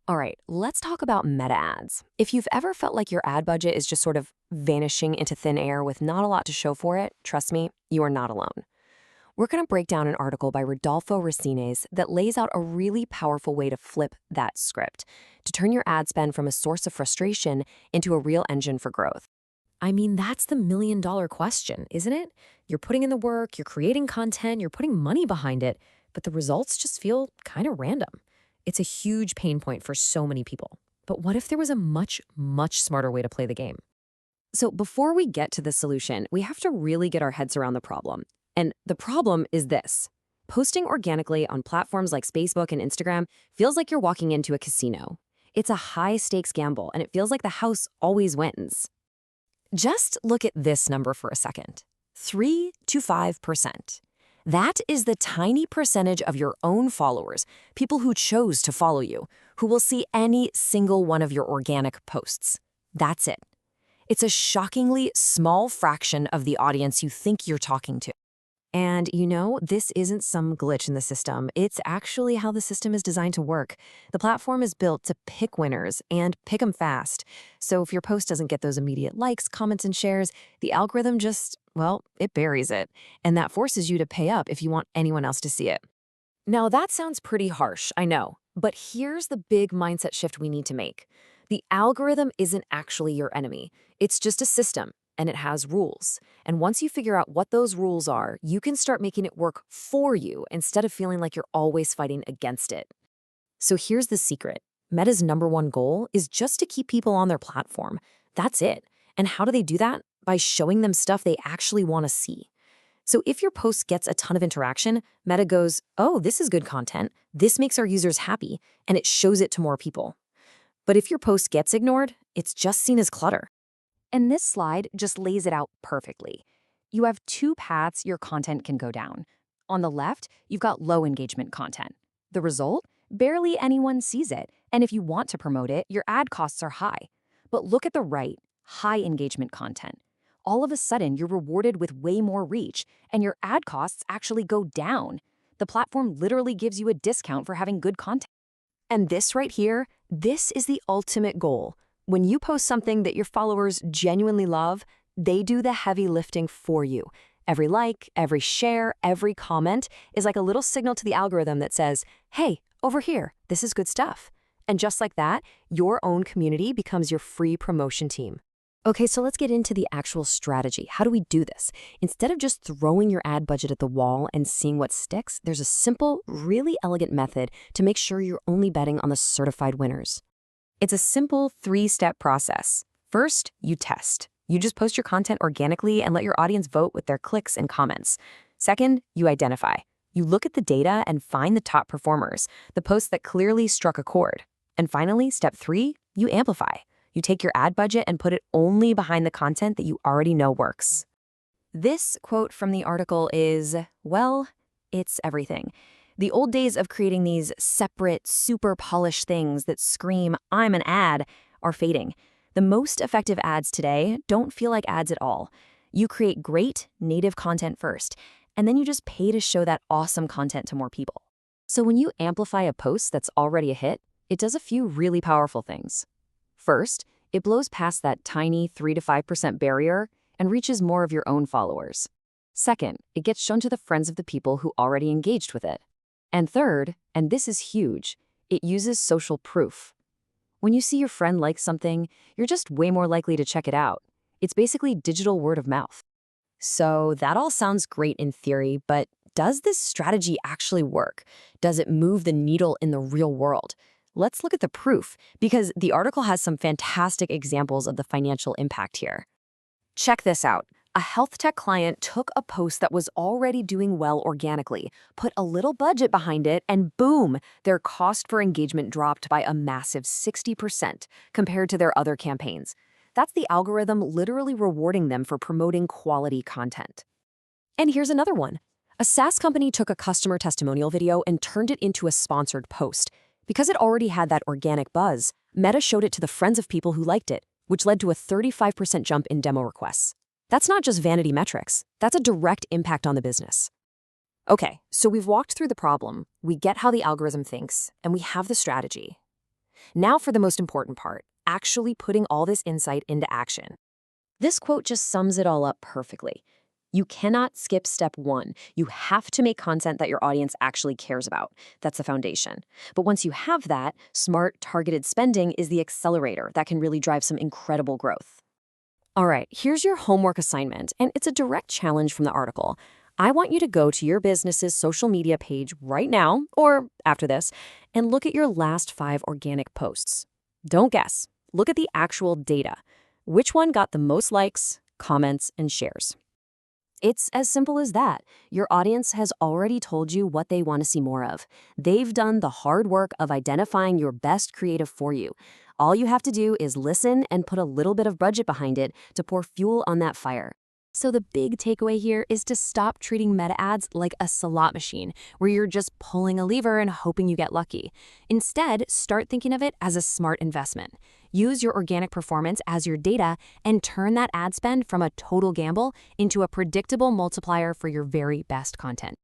All right, let's talk about meta ads. If you've ever felt like your ad budget is just sort of vanishing into thin air with not a lot to show for it, trust me, you are not alone. We're going to break down an article by Rodolfo Racines that lays out a really powerful way to flip that script, to turn your ad spend from a source of frustration into a real engine for growth. I mean, that's the million-dollar question, isn't it? You're putting in the work, you're creating content, you're putting money behind it, but the results just feel kind of random. It's a huge pain point for so many people. But what if there was a much, much smarter way to play the game? So before we get to the solution, we have to really get our heads around the problem. And the problem is this. Posting organically on platforms like Facebook and Instagram feels like you're walking into a casino. It's a high-stakes gamble, and it feels like the house always wins. Just look at this number for a second. 3 to 5%. That is the tiny percentage of your own followers, people who chose to follow you, who will see any single one of your organic posts. That's it. It's a shockingly small fraction of the audience you think you're talking to. And you know, this isn't some glitch in the system. It's actually how the system is designed to work. The platform is built to pick winners and pick them fast. So if your post doesn't get those immediate likes, comments, and shares, the algorithm just, well, it buries it. And that forces you to pay up if you want anyone else to see it. Now, that sounds pretty harsh, I know. But here's the big mindset shift we need to make. The algorithm isn't actually your enemy. It's just a system. And it has rules. And once you figure out what those rules are, you can start making it work for you instead of feeling like you're always fighting against it. So here's the secret. Meta's #1 goal is just to keep people on their platform. That's it. And how do they do that? By showing them stuff they actually want to see. So if your post gets a ton of interaction, Meta goes, oh, this is good content. This makes our users happy, and it shows it to more people. But if your post gets ignored, it's just seen as clutter. And this slide just lays it out perfectly. You have two paths your content can go down. On the left, you've got low engagement content. The result? Barely anyone sees it, and if you want to promote it, your ad costs are high. But look at the right, high engagement content. All of a sudden, you're rewarded with way more reach, and your ad costs actually go down. The platform literally gives you a discount for having good content. And this right here, this is the ultimate goal. When you post something that your followers genuinely love, they do the heavy lifting for you. Every like, every share, every comment is like a little signal to the algorithm that says, hey, over here, this is good stuff. And just like that, your own community becomes your free promotion team. Okay, so let's get into the actual strategy. How do we do this? Instead of just throwing your ad budget at the wall and seeing what sticks, there's a simple, really elegant method to make sure you're only betting on the certified winners. It's a simple 3-step process. First, you test. You just post your content organically and let your audience vote with their clicks and comments. Second, you identify. You look at the data and find the top performers, the posts that clearly struck a chord. And finally, step 3, you amplify. You take your ad budget and put it only behind the content that you already know works. This quote from the article is, well, it's everything. The old days of creating these separate, super polished things that scream, I'm an ad, are fading. The most effective ads today don't feel like ads at all. You create great, native content first, and then you just pay to show that awesome content to more people. So when you amplify a post that's already a hit, it does a few really powerful things. First, it blows past that tiny 3 to 5% barrier and reaches more of your own followers. Second, it gets shown to the friends of the people who already engaged with it. And third, and this is huge, it uses social proof. When you see your friend like something, you're just way more likely to check it out. It's basically digital word of mouth. So that all sounds great in theory, but does this strategy actually work? Does it move the needle in the real world? Let's look at the proof, because the article has some fantastic examples of the financial impact here. Check this out. A health tech client took a post that was already doing well organically, put a little budget behind it, and boom, their cost for engagement dropped by a massive 60% compared to their other campaigns. That's the algorithm literally rewarding them for promoting quality content. And here's another one. A SaaS company took a customer testimonial video and turned it into a sponsored post. Because it already had that organic buzz, Meta showed it to the friends of people who liked it, which led to a 35% jump in demo requests. That's not just vanity metrics. That's a direct impact on the business. Okay, so we've walked through the problem, we get how the algorithm thinks, and we have the strategy. Now for the most important part, actually putting all this insight into action. This quote just sums it all up perfectly. You cannot skip step one. You have to make content that your audience actually cares about. That's the foundation. But once you have that, smart, targeted spending is the accelerator that can really drive some incredible growth. All right, here's your homework assignment, and it's a direct challenge from the article. I want you to go to your business's social media page right now, or after this, and look at your last 5 organic posts. Don't guess. Look at the actual data. Which one got the most likes, comments, and shares? It's as simple as that. Your audience has already told you what they want to see more of. They've done the hard work of identifying your best creative for you. All you have to do is listen and put a little bit of budget behind it to pour fuel on that fire. So the big takeaway here is to stop treating meta ads like a slot machine where you're just pulling a lever and hoping you get lucky. Instead, start thinking of it as a smart investment. Use your organic performance as your data and turn that ad spend from a total gamble into a predictable multiplier for your very best content.